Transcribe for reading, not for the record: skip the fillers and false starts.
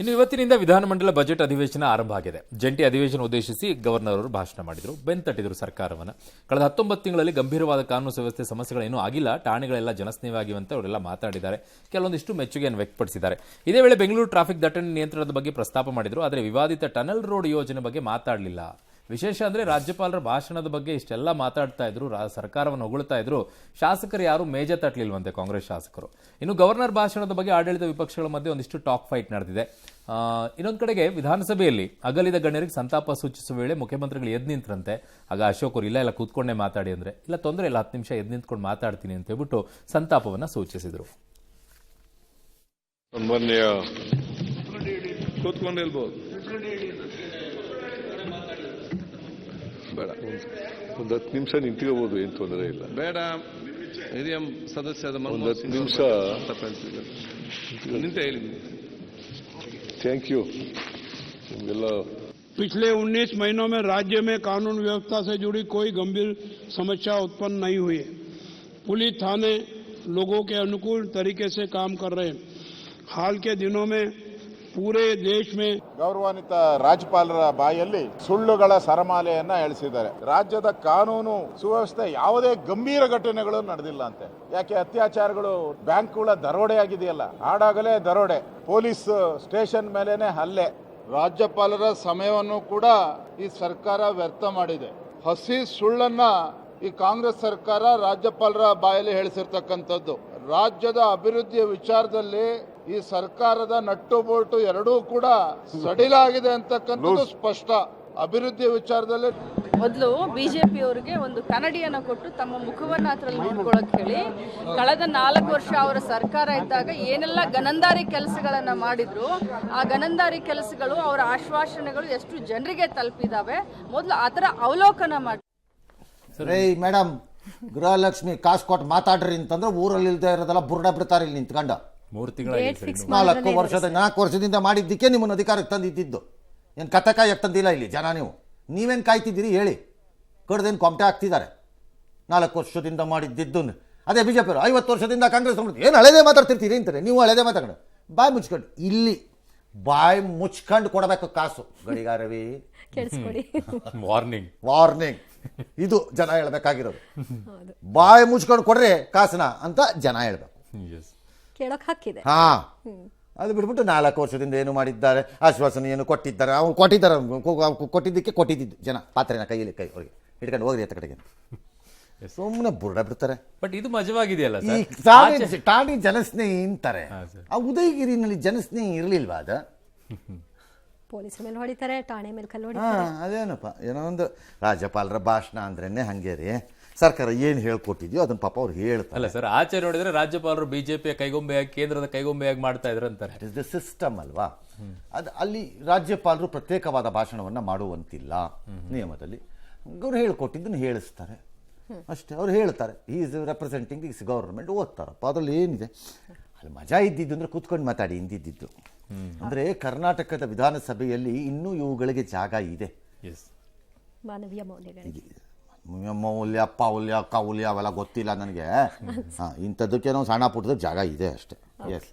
ಇನ್ನು ಇವತ್ತಿನಿಂದ ವಿಧಾನಮಂಡಲ ಬಜೆಟ್ ಅಧಿವೇಶನ ಆರಂಭ ಆಗಿದೆ. ಜಂಟಿ ಅಧಿವೇಶನ ಉದ್ದೇಶಿಸಿ ಗವರ್ನರ್ ಅವರು ಭಾಷಣ ಮಾಡಿದರು, ಬೆಂತಟ್ಟಿದ್ರು ಸರ್ಕಾರವನ್ನು. ಕಳೆದ 19 ತಿಂಗಳಲ್ಲಿ ಗಂಭೀರವಾದ ಕಾನೂನು ವ್ಯವಸ್ಥೆ ಸಮಸ್ಯೆಗಳೇನೂ ಆಗಿಲ್ಲ, ಠಾಣೆಗಳೆಲ್ಲ ಜನಸ್ನೇಹಿಯಾಗಿವೆ ಅವರೆಲ್ಲ ಮಾತಾಡಿದ್ದಾರೆ. ಕೆಲವೊಂದಿಷ್ಟು ಮೆಚ್ಚುಗೆಯನ್ನು ವ್ಯಕ್ತಪಡಿಸಿದ್ದಾರೆ. ಇದೇ ವೇಳೆ ಬೆಂಗಳೂರು ಟ್ರಾಫಿಕ್ ದಟ್ಟಣೆ ನಿಯಂತ್ರಣದ ಬಗ್ಗೆ ಪ್ರಸ್ತಾಪ ಮಾಡಿದರು, ಆದರೆ ವಿವಾದಿತ ಟನಲ್ ರೋಡ್ ಯೋಜನೆ ಬಗ್ಗೆ ಮಾತಾಡಲಿಲ್ಲ. ವಿಶೇಷ ಅಂದರೆ ರಾಜ್ಯಪಾಲರ ಭಾಷಣದ ಬಗ್ಗೆ ಇಷ್ಟೆಲ್ಲ ಮಾತಾಡ್ತಾ ಇದ್ರು, ಸರ್ಕಾರವನ್ನು ಹೊಗಳ್ತಾ ಇದ್ರು, ಶಾಸಕರು ಯಾರು ಮೇಜ ತಟ್ಟಲಿಲ್ವಂತೆ ಕಾಂಗ್ರೆಸ್ ಶಾಸಕರು. ಇನ್ನು ಗವರ್ನರ್ ಭಾಷಣದ ಬಗ್ಗೆ ಆಡಳಿತ ವಿಪಕ್ಷಗಳ ಮಧ್ಯೆ ಒಂದಿಷ್ಟು ಟಾಕ್ ಫೈಟ್ ನಡೆದಿದೆ. ಇನ್ನೊಂದು ಕಡೆಗೆ ವಿಧಾನಸಭೆಯಲ್ಲಿ ಅಗಲಿದ ಗಣ್ಯರಿಗೆ ಸಂತಾಪ ಸೂಚಿಸುವ ವೇಳೆ ಮುಖ್ಯಮಂತ್ರಿಗಳು ಎದ್ದು ನಿಂತರಂತೆ. ಆಗ ಅಶೋಕ್ ಅವರು ಇಲ್ಲ ಕೂತ್ಕೊಂಡೇ ಮಾತಾಡಿ ಅಂದ್ರೆ, ಇಲ್ಲ ತೊಂದರೆ ಇಲ್ಲ 10 ನಿಮಿಷ ಎದ್ದು ನಿಂತ್ಕೊಂಡು ಮಾತಾಡ್ತೀನಿ ಅಂತ ಹೇಳ್ಬಿಟ್ಟು ಸಂತಾಪವನ್ನ ಸೂಚಿಸಿದ್ರು. ಬೇಡ, ಒಂದು 10 ನಿಮಿಷ ನಿಂತ್ಕೋಬಹುದು, ಏನು ತೊಂದರೆ ಇಲ್ಲ. ಬೇಡ, ಹಿರಿಯ ಸದಸ್ಯದ ಒಂದು 10 ನಿಮಿಷ ನಿಂತ ಹೇಳಿ. ಥ್ಯಾಂಕ್ ಯು ನಿಮಗೆಲ್ಲ. पिछले 19 महीनों में राज्य में कानून व्यवस्था से जुड़ी कोई गंभीर समस्या उत्पन्न नहीं हुई है. पुलिस थाने लोगों के अनुकूल तरीके से काम कर रहे हैं. हाल के दिनों में पूरे देश में ಗೌರವಾನ್ವಿತ ರಾಜ್ಯಪಾಲರ ಬಾಯಲ್ಲಿ ಸುಳ್ಳುಗಳ ಸರಮಾಲೆಯನ್ನ ಎಳೆಸಿದ್ದಾರೆ. ರಾಜ್ಯದ ಕಾನೂನು ಸುವ್ಯವಸ್ಥೆ ಯಾವುದೇ ಗಂಭೀರ ಘಟನೆಗಳು ನಡೆದಿಲ್ಲ ಅಂತೆ. ಯಾಕೆ ಅತ್ಯಾಚಾರಗಳು, ಬ್ಯಾಂಕ್ಗಳ ದರೋಡೆ ಆಗಿದೆಯಲ್ಲ, ಹಾಡಾಗಲೇ ದರೋಡೆ, ಪೊಲೀಸ್ ಸ್ಟೇಷನ್ ಮೇಲೇನೆ ಹಲ್ಲೆ. ರಾಜ್ಯಪಾಲರ ಸಮಯವನ್ನು ಕೂಡ ಈ ಸರ್ಕಾರ ವ್ಯರ್ಥ ಮಾಡಿದೆ. ಹಸಿ ಸುಳ್ಳನ್ನ ಈ ಕಾಂಗ್ರೆಸ್ ಸರ್ಕಾರ ರಾಜ್ಯಪಾಲರ ಬಾಯಲ್ಲಿ ಹೇಳಿಸಿರ್ತಕ್ಕಂಥದ್ದು. ರಾಜ್ಯದ ಅಭಿವೃದ್ಧಿಯ ವಿಚಾರದಲ್ಲಿ ಈ ಸರ್ಕಾರದ ನಟ್ಟು ಬೋಲ್ಟು ಎರಡೂ ಕೂಡ ಸಡಿಲಾಗಿದೆ ಅಂತಕ್ಕಂಥದ್ದು ಸ್ಪಷ್ಟ. ಅಭಿವೃದ್ಧಿಯ ವಿಚಾರದಲ್ಲಿ ಮೊದಲು ಬಿಜೆಪಿಯವರಿಗೆ ಒಂದು ಕನ್ನಡಿಯನ್ನ ಕೊಟ್ಟು ತಮ್ಮ ಮುಖವನ್ನು ಅದರಲ್ಲಿ ನೋಡ್ಕೊಳ್ಳೋಕೆ ಹೇಳಿ, ಕಳೆದ 4 ವರ್ಷ ಅವರ ಸರ್ಕಾರ ಇದ್ದಾಗ ಏನೆಲ್ಲ ಗನಂದಾರಿ ಕೆಲಸಗಳನ್ನ ಮಾಡಿದ್ರು, ಆ ಗನಂದಾರಿ ಕೆಲಸಗಳು, ಅವರ ಆಶ್ವಾಸನೆಗಳು ಎಷ್ಟು ಜನರಿಗೆ ತಲುಪಿದಾವೆ, ಮೊದಲು ಅದರ ಅವಲೋಕನ ಮಾಡಿ. ಮೇಡಮ್, ಗೃಹಲಕ್ಷ್ಮಿ ಕಾಸು ಕೊಟ್ಟು ಮಾತಾಡ್ರಿ ಅಂತಂದ್ರೆ ಊರಲ್ಲಿ ಇಲ್ದೇ ಇರೋದೆಲ್ಲ ಬುರ್ಡ ಬಿಡ್ತಾರೆ ಇಲ್ಲಿ ನಿಂತ್ಕೊಂಡ. 3 ತಿಂಗಳ 4 ವರ್ಷದಿಂದ ಮಾಡಿದ್ದಕ್ಕೆ ನಿಮ್ಮನ್ನು ಅಧಿಕಾರಕ್ಕೆ ತಂದಿದ್ದು. ಏನು ಕಥಕಾಯಕ್ಕೆ ತಂದಿಲ್ಲ ಇಲ್ಲಿ ಜನ. ನೀವೇನು ಕಾಯ್ತಿದ್ದೀರಿ ಹೇಳಿ? ಕಡ್ದೇನು ಕೊಮಟೆ ಹಾಕ್ತಿದ್ದಾರೆ. 4 ವರ್ಷದಿಂದ ಮಾಡಿದ್ದು ಅದೇ ಬಿಜೆಪಿ 50 ವರ್ಷದಿಂದ ಕಾಂಗ್ರೆಸ್ ಏನು ಹಳೆದೇ ಮಾತಾಡ್ತಿರ್ತೀರಿ ಅಂತಾರೆ. ನೀವು ಹಳೆದೇ ಮಾತಾಡೋಣ. ಬಾಯಿ ಮುಚ್ಕೊಂಡು ಇಲ್ಲಿ ಬಾಯಿ ಮುಚ್ಕೊಂಡು ಕೊಡಬೇಕು ಕಾಸು. ಗಡಿಗಾರವಿ ವಾರ್ನಿಂಗ್ ಇದು ಜನ ಹೇಳ್ಬೇಕಾಗಿರೋದು. ಬಾಯಿ ಮುಚ್ಕೊಂಡು ಕೊಡ್ರೆ ಕಾಸನ ಅಂತ ಜನ ಹೇಳ್ಬೇಕು. ಹಾ, ಅದು ಬಿಟ್ಬಿಟ್ಟು 4 ವರ್ಷದಿಂದ ಏನು ಮಾಡಿದ್ದಾರೆ, ಆಶ್ವಾಸನೆ ಏನು ಕೊಟ್ಟಿದ್ದಾರೆ, ಅವ್ರು ಕೊಟ್ಟಿದ್ದಕ್ಕೆ ಕೊಟ್ಟಿದ್ದು ಜನ ಪಾತ್ರೆನ ಕೈಯಲ್ಲಿ ಅವ್ರಿಗೆ ಹಿಡ್ಕೊಂಡು ಹೋಗ್ರಿ ಅಂತ ಕಡೆಗೆ ಸುಮ್ಮನೆ ಬುರ್ಡ ಬಿಡ್ತಾರೆ. ಬಟ್ ಇದು ಮಜವಾಗಿದೆಯಲ್ಲ ಈ ಠಾಣೆ ಜನಸ್ನೇಹಿ ಅಂತಾರೆ. ಆ ಉದಯಗಿರಿನಲ್ಲಿ ಜನಸ್ನೇಹಿ ಇರಲಿಲ್ವಾ? ಅದ ಪೊಲೀಸರ ಮೇಲೆ ಹೊಡಿತಾರೆ, ಠಾಣೆ ಮೇಲೆ ಕಲ್ಲು ಹೊಡಿತಾರೆ. ಅದೇನಪ್ಪ, ಏನೋ ಒಂದು ರಾಜ್ಯಪಾಲರ ಭಾಷಣ ಅಂದ್ರೇನೆ ಹಂಗೆ ರೀ. ಸರ್ಕಾರ ಏನು ಹೇಳ್ಕೊಟ್ಟಿದ್ಯೋ ಅದನ್ನ ಪಾಪ ಅವ್ರು ಹೇಳ್ತಾರೆ. ಅಲ್ಲ ಸರ್, ಆಚೆ ನೋಡಿದ್ರೆ ರಾಜ್ಯಪಾಲರು ಬಿಜೆಪಿಯ ಕೈಗೊಂಬೆಯಾಗಿ, ಕೇಂದ್ರದ ಕೈಗೊಂಬೆಯಾಗಿ ಮಾಡ್ತಾ ಇದ್ರು ಅಂತಾರೆ. ಇಟ್ ಇಸ್ ದ ಸಿಸ್ಟಮ್ ಅಲ್ವಾ? ಅದು ಅಲ್ಲಿ ರಾಜ್ಯಪಾಲರು ಪ್ರತ್ಯೇಕವಾದ ಭಾಷಣವನ್ನು ಮಾಡುವಂತಿಲ್ಲ ನಿಯಮದಲ್ಲಿ. ಅವ್ರು ಹೇಳ್ಕೊಟ್ಟಿದ್ದನ್ನು ಹೇಳಿಸ್ತಾರೆ ಅಷ್ಟೇ. ಅವ್ರು ಹೇಳ್ತಾರೆ ಈಸ್ ರೆಪ್ರೆಸೆಂಟಿಂಗ್ ದಿಸ್ ಗವರ್ಮೆಂಟ್, ಓದ್ತಾರಪ್ಪ. ಅದ್ರಲ್ಲಿ ಏನಿದೆ? ಅಲ್ಲಿ ಮಜಾ ಇದ್ದಿದ್ದು ಅಂದರೆ ಕೂತ್ಕೊಂಡು ಮಾತಾಡಿ ಇಂದಿದ್ದು. ಅಂದರೆ ಕರ್ನಾಟಕದ ವಿಧಾನಸಭೆಯಲ್ಲಿ ಇನ್ನೂ ಇವುಗಳಿಗೆ ಜಾಗ ಇದೆ. ಮಾನವೀಯ ಮೌಲ್ಯಗಳಿಗೆ ಮೌಲ್ಯ, ಪೌಲ್ಯ, ಕೌಲ್ಯ ಅವೆಲ್ಲ ಗೊತ್ತಿಲ್ಲ ನನಗೆ. ಇಂಥದ್ದಕ್ಕೆ ನಾವು ಸಣ್ಣ ಪುಟ್ಟದ ಜಾಗ ಇದೆ ಅಷ್ಟೇ. ಎಸ್.